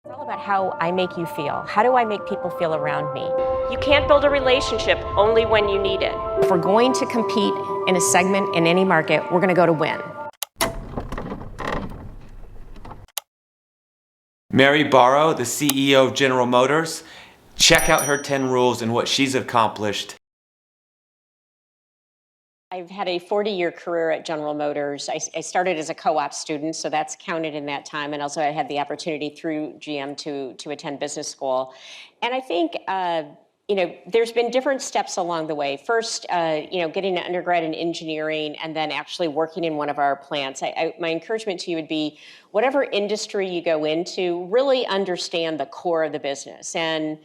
It's all about how I make you feel. How do I make people feel around me? You can't build a relationship only when you need it. If we're going to compete in a segment in any market, we're going to go to win. Mary Barra, the CEO of General Motors. Check out her 10 rules and what she's accomplished. I've had a 40-year career at General Motors. I started as a co-op student, so that's counted in that time. And also I had the opportunity through GM to attend business school. And I think, there's been different steps along the way. First, getting an undergrad in engineering and then actually working in one of our plants. My encouragement to you would be, whatever industry you go into, really understand the core of the business. And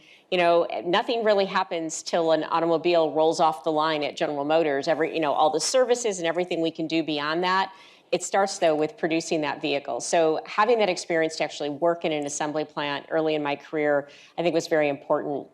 nothing really happens till an automobile rolls off the line at General Motors. All the services and everything we can do beyond that, it starts though with producing that vehicle. So having that experience to actually work in an assembly plant early in my career, I think was very important.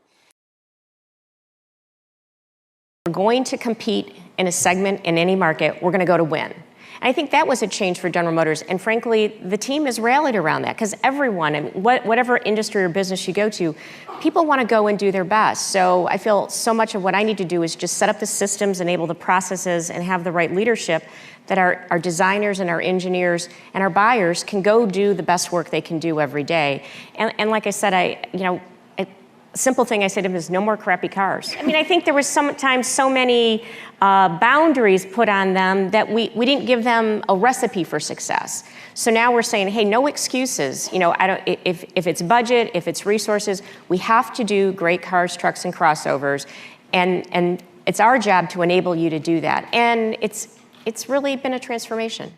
We're going to compete in a segment in any market, we're going to go to win. And I think that was a change for General Motors. And frankly, the team has rallied around that because everyone, whatever industry or business you go to, people want to go and do their best. So I feel so much of what I need to do is just set up the systems, enable the processes, and have the right leadership that our designers and our engineers and our buyers can go do the best work they can do every day. And like I said, a simple thing I said to him is no more crappy cars. I think there was sometimes so many boundaries put on them that we didn't give them a recipe for success. So now we're saying, hey, no excuses. If it's budget, if it's resources, we have to do great cars, trucks, and crossovers. And it's our job to enable you to do that. And it's really been a transformation.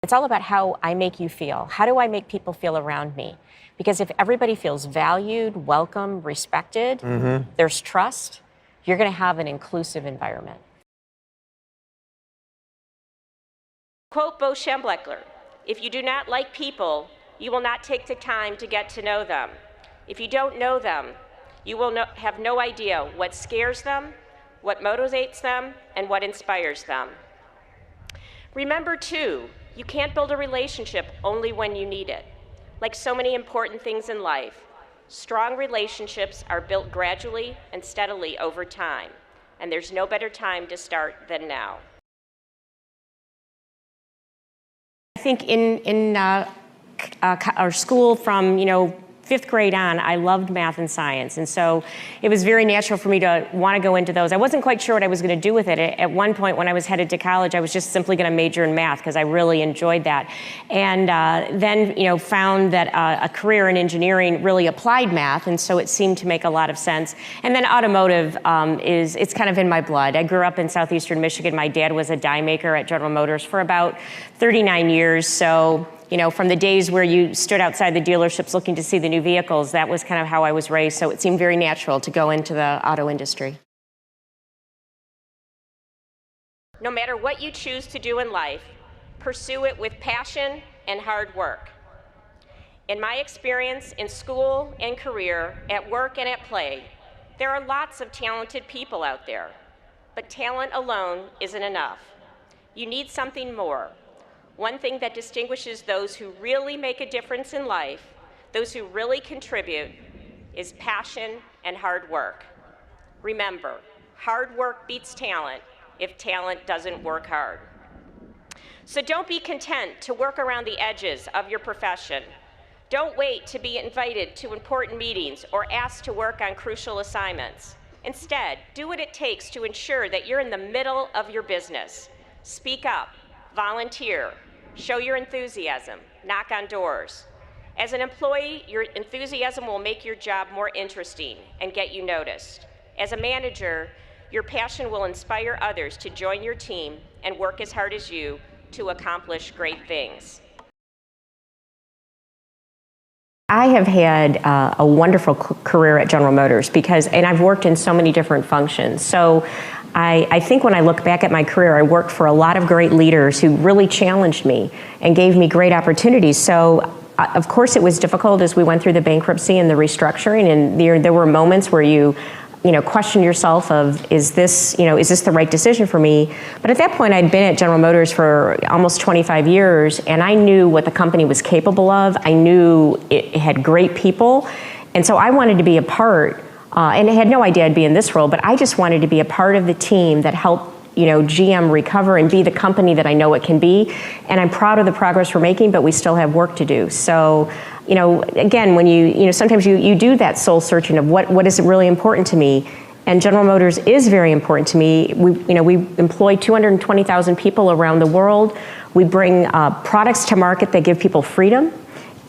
It's all about how I make you feel. How do I make people feel around me? Because if everybody feels valued, welcome, respected, there's trust, you're going to have an inclusive environment. Quote Bo Schembechler, "If you do not like people, you will not take the time to get to know them. If you don't know them, you will have no idea what scares them, what motivates them, and what inspires them. Remember, too, you can't build a relationship only when you need it. Like so many important things in life, strong relationships are built gradually and steadily over time, and there's no better time to start than now." I think in our school from, 5th grade on, I loved math and science. And so it was very natural for me to want to go into those. I wasn't quite sure what I was going to do with it. At one point when I was headed to college, I was just simply going to major in math because I really enjoyed that. And then, found that a career in engineering really applied math. And so it seemed to make a lot of sense. And then automotive it's kind of in my blood. I grew up in southeastern Michigan. My dad was a die maker at General Motors for about 39 years. So from the days where you stood outside the dealerships looking to see the new vehicles, that was kind of how I was raised. So it seemed very natural to go into the auto industry. No matter what you choose to do in life, pursue it with passion and hard work. In my experience in school and career, at work and at play, there are lots of talented people out there, but talent alone isn't enough. You need something more. One thing that distinguishes those who really make a difference in life, those who really contribute, is passion and hard work. Remember, hard work beats talent if talent doesn't work hard. So don't be content to work around the edges of your profession. Don't wait to be invited to important meetings or asked to work on crucial assignments. Instead, do what it takes to ensure that you're in the middle of your business. Speak up, volunteer, show your enthusiasm, knock on doors. As an employee, your enthusiasm will make your job more interesting and get you noticed. As a manager, your passion will inspire others to join your team and work as hard as you to accomplish great things. I have had a wonderful career at General Motors and I've worked in so many different functions. So I think when I look back at my career, I worked for a lot of great leaders who really challenged me and gave me great opportunities. So of course it was difficult as we went through the bankruptcy and the restructuring, and there were moments where you question yourself of, is this the right decision for me? But at that point, I'd been at General Motors for almost 25 years, and I knew what the company was capable of. I knew it had great people, and so I wanted to be a part, and I had no idea I'd be in this role, but I just wanted to be a part of the team that helped GM recover and be the company that I know it can be. And I'm proud of the progress we're making, but we still have work to do. So, again, when sometimes you do that soul searching of what is really important to me. And General Motors is very important to me. We employ 220,000 people around the world. We bring products to market that give people freedom.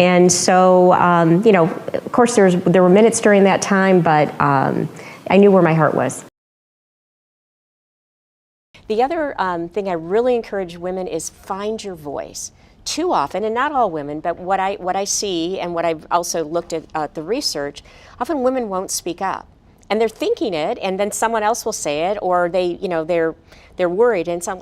And so, of course, there were minutes during that time, but I knew where my heart was. The other thing I really encourage women is find your voice. Too often, and not all women, but what I see and what I've also looked at the research, often women won't speak up. And they're thinking it, and then someone else will say it, or they're worried. And so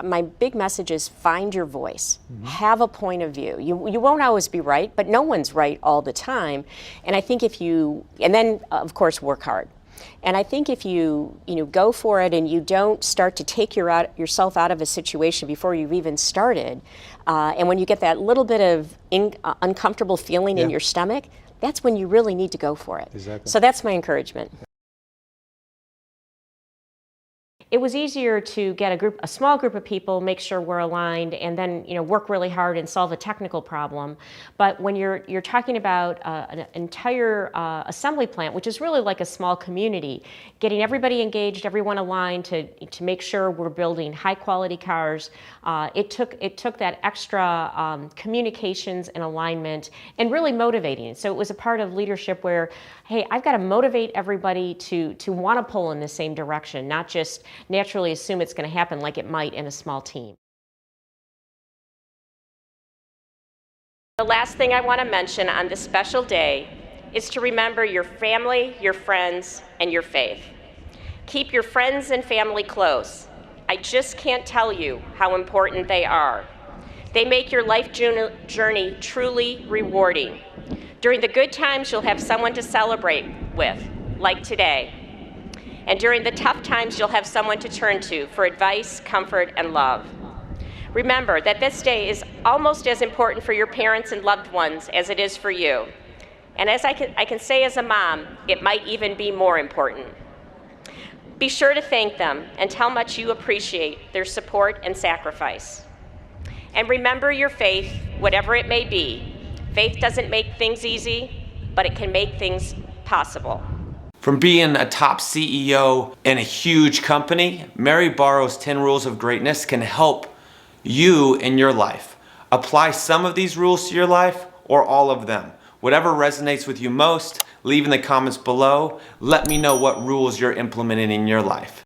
my big message is find your voice. Mm-hmm. Have a point of view. You won't always be right, but no one's right all the time. And I think and then of course work hard. And I think if you go for it and you don't start to take yourself out of a situation before you've even started, and when you get that little bit of uncomfortable feeling in your stomach, that's when you really need to go for it. Exactly. So that's my encouragement. It was easier to get a small group of people, make sure we're aligned, and then work really hard and solve a technical problem. But when you're talking about an entire assembly plant, which is really like a small community, getting everybody engaged, everyone aligned to make sure we're building high quality cars, it took that extra communications and alignment and really motivating. So it was a part of leadership where, hey, I've got to motivate everybody to want to pull in the same direction, not just naturally assume it's going to happen like it might in a small team. The last thing I want to mention on this special day is to remember your family, your friends, and your faith. Keep your friends and family close. I just can't tell you how important they are. They make your life journey truly rewarding. During the good times, you'll have someone to celebrate with, like today. And during the tough times, you'll have someone to turn to for advice, comfort, and love. Remember that this day is almost as important for your parents and loved ones as it is for you. And as I can say as a mom, it might even be more important. Be sure to thank them and tell how much you appreciate their support and sacrifice. And remember your faith, whatever it may be. Faith doesn't make things easy, but it can make things possible. From being a top CEO in a huge company, Mary Barra's 10 Rules of Greatness can help you in your life. Apply some of these rules to your life or all of them. Whatever resonates with you most, leave in the comments below. Let me know what rules you're implementing in your life.